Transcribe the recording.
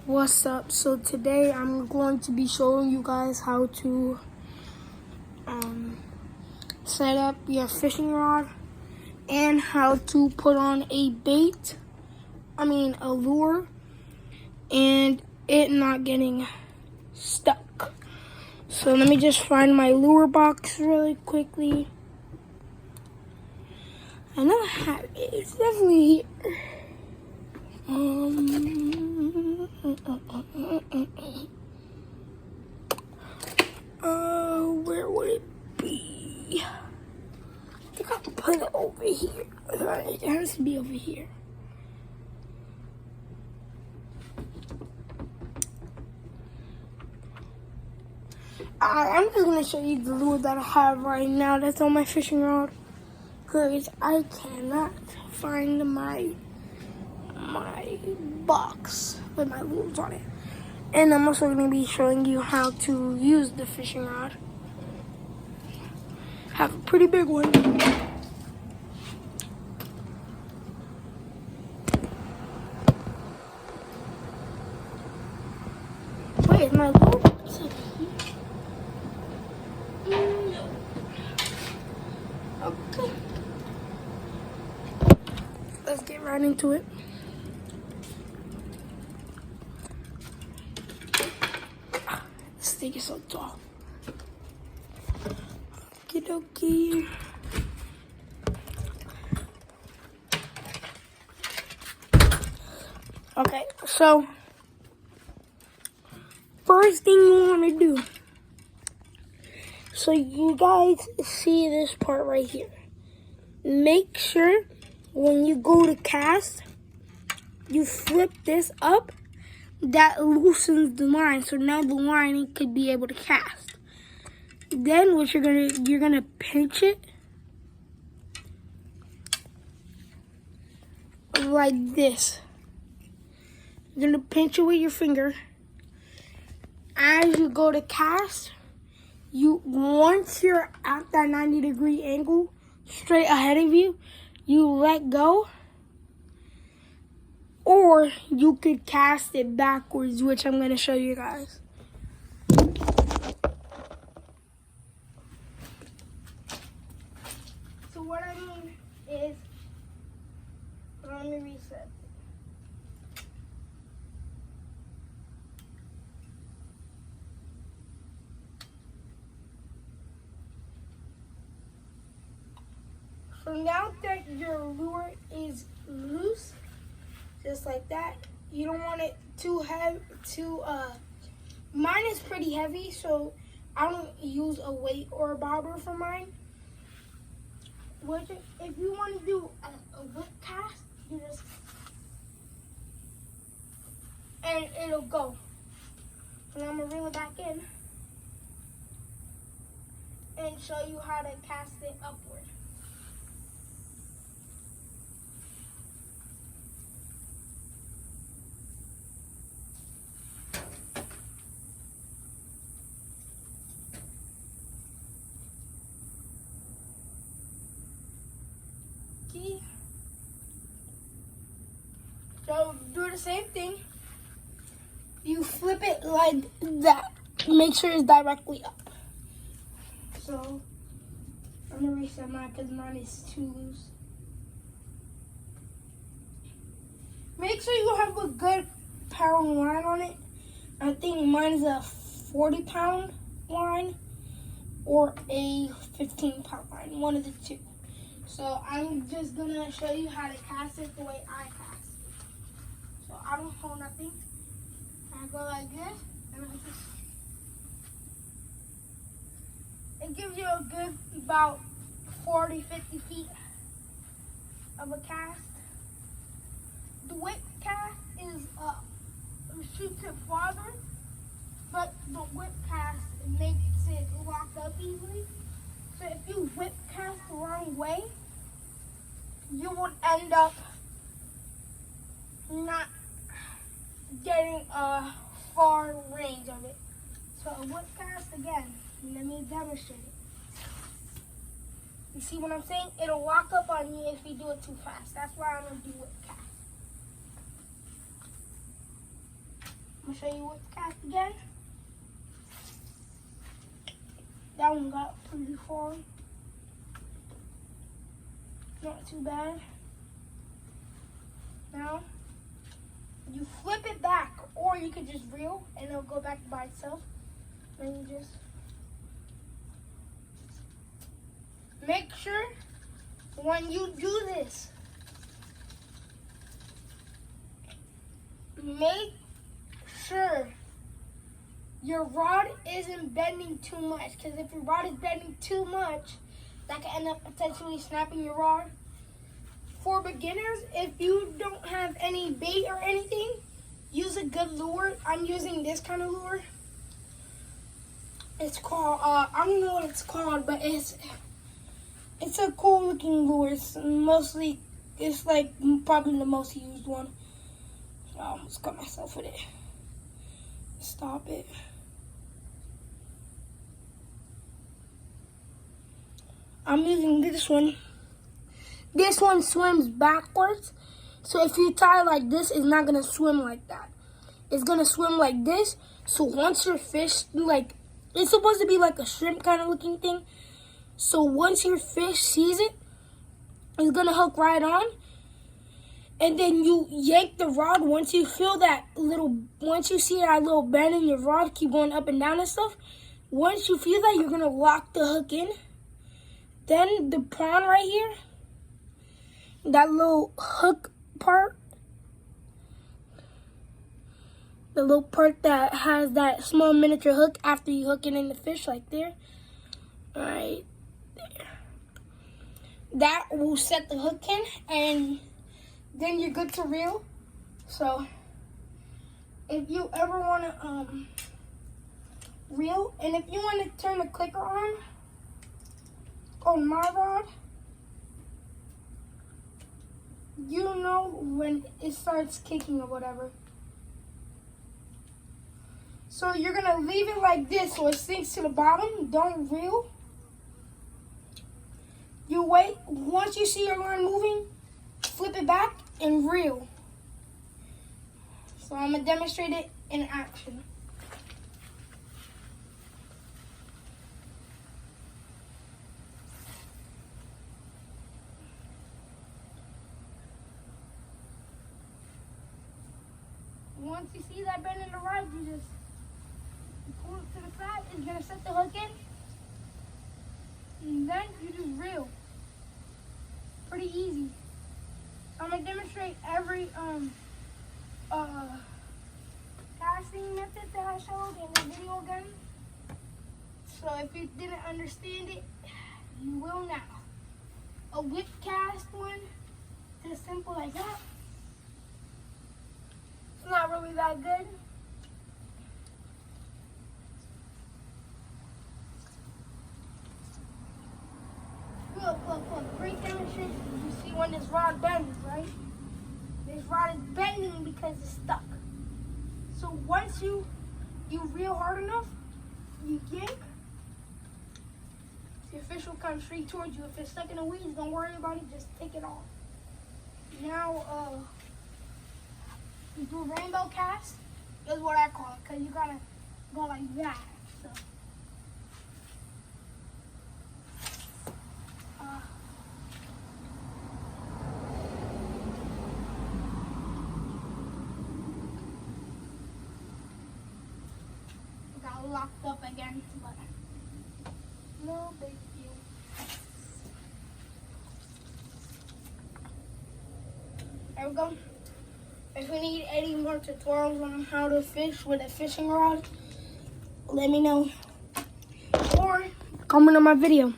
What's up? So today I'm going to be showing you guys how to set up your fishing rod and how to put on a lure, and it not getting stuck. So let me just find my lure box really quickly. I know I have it. It's definitely here. Where would it be? I think I'll put it over here. It has to be over here. I'm just gonna show you the lure that I have right now that's on my fishing rod, because I cannot find my box with my lures on it. And I'm also going to be showing you how to use the fishing rod. Have a pretty big one. Wait, is my lure box up here? Okay. Let's get right into it. This thing is so tall. Okie dokie. Okay, so first thing you want to do, so you guys see this part right here. Make sure when you go to cast, you flip this up. That loosens the line, so now the line could be able to cast. Then what you're gonna pinch it like this. You're gonna pinch it with your finger. As you go to cast, once you're at that 90-degree angle straight ahead of you, you let go. Or you could cast it backwards, which I'm going to show you guys. So what I mean is, let me reset. So now that your lure is loose, just like that, you don't want it too heavy. Mine is pretty heavy, so I don't use a weight or a bobber for mine. If you want to do a whip cast, you just, and it'll go. So I'm gonna reel it back in and show you how to cast it upward. So do the same thing. You flip it like that. Make sure it's directly up. So I'm gonna reset mine because mine is too loose. Make sure you have a good pound line on it. I think mine is a 40-pound line or a 15-pound line, one of the two. So I'm just gonna show you how to cast it the way I cast it. So I don't hold nothing. I go like this, and it gives you a good about 40, 50 feet of a cast. The whip cast is shoots it farther, but the whip cast makes it lock up easily. So if you whip cast the wrong way, you would end up not getting a far range of it. So a whip cast again, let me demonstrate it. You see what I'm saying? It'll lock up on you if you do it too fast. That's why I'm gonna do whip cast. I'm gonna show you what to cast again. That one got pretty far. Not too bad. Now, you flip it back, or you could just reel and it'll go back by itself. Then you just make sure when you do this, make sure your rod isn't bending too much, because if your rod is bending too much, that can end up potentially snapping your rod. For beginners, if you don't have any bait or anything, use a good lure. I'm using this kind of lure. It's called, I don't know what it's called, but it's a cool looking lure. It's like probably the most used one. I almost cut myself with it. Stop it. I'm using this one. This one swims backwards. So if you tie it like this, it's not gonna swim like that. It's gonna swim like this. So once your fish, like, it's supposed to be like a shrimp kind of looking thing. So once your fish sees it, it's gonna hook right on. And then you yank the rod. Once you feel that once you see that little bend in your rod, keep going up and down and stuff. Once you feel that, you're gonna lock the hook in. Then the prawn right here, that little hook part, the little part that has that small miniature hook after you hook it in the fish, like there, right there. That will set the hook in, and then you're good to reel. So if you ever want to reel, and if you want to turn the clicker on my rod, you know when it starts kicking or whatever. So you're gonna leave it like this so it sinks to the bottom. Don't reel. You wait. Once you see your line moving, flip it back and reel. So I'm gonna demonstrate it in action. Once you see that bend in the rod, you just pull it to the side. It's gonna set the hook in, and then you just reel. Pretty easy. I'm gonna demonstrate every casting method that I showed in the video again. So if you didn't understand it, you will now. A whip cast one, just simple like that. It's not really that good. Look, great demonstration. You see when this rod bends, right? This rod is bending because it's stuck. So once you reel hard enough, you yank, your fish will come straight towards you. If it's stuck in the weeds, don't worry about it, just take it off. Now, you do a rainbow cast, is what I call it, because you gotta go like that. So. Got locked up again, but no big deal. There we go. If you need any more tutorials on how to fish with a fishing rod, let me know. Or comment on my video.